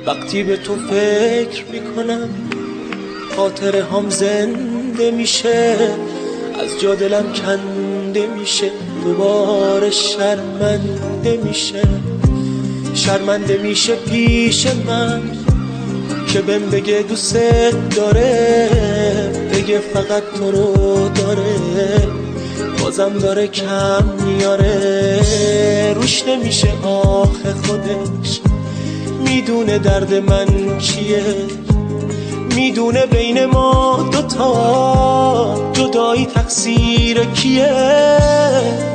وقتی به تو فکر میکنم خاطره هم زنده میشه، از جا دلم کنده میشه، دوباره شرمنده میشه پیش من که بهم بگه دوست داره، بگه فقط تو رو داره، بازم داره کم میاره، روش نمیشه آخه خودش میدونه درد من چیه، میدونه بین ما دوتا جدایی تقصیر کیه،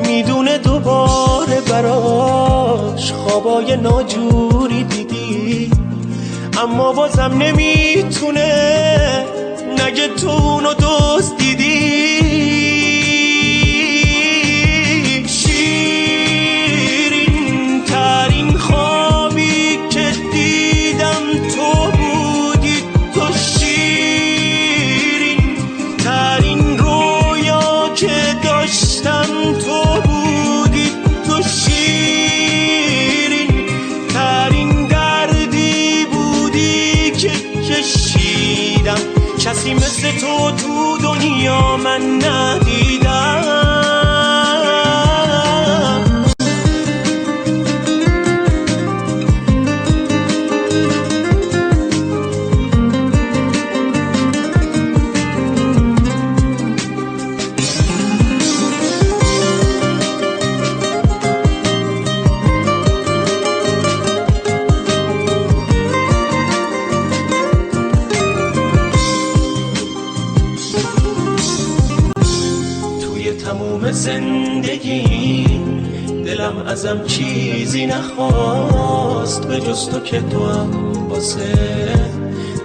میدونه دوباره براش خوابای ناجوری دیدی، اما بازم نمیتونه نگه تو اونو دوست دیدی. شیرین ترین خوابی که دیدم تو بودی، تو شیرین ترین رویا که داشتم تو بودی، تو شیرین ترین دردی بودی که کشیدم، کسی مثل تو تو دنیا من ندیدم. تموم زندگی دلم ازم چیزی نخواست به جز تو که تو هم واسه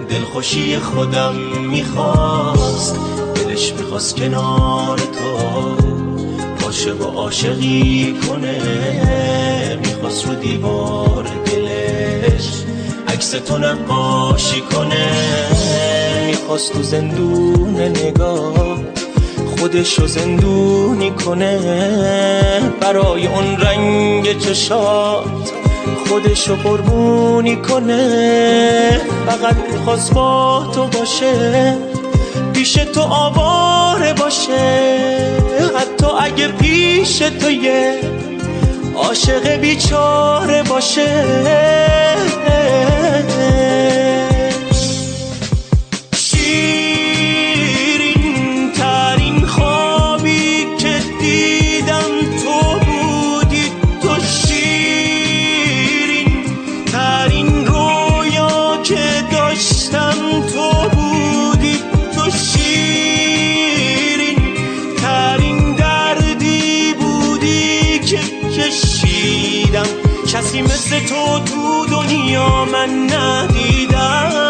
دلخوشی خودم میخواست، دلش میخواست کنار تو باشه و عاشقی کنه، میخواست رو دیوار دلش عکس تو نقاشی کنه، میخواست تو زندون نگاه خودشو زندونی کنه، برای اون رنگ چشات خودشو قربونی کنه، فقط میخواست با تو باشه، پیش تو آواره باشه، حتی اگه پیش تو یه عاشق بیچاره باشه. کسی مثل تو دنیا من ندیدم.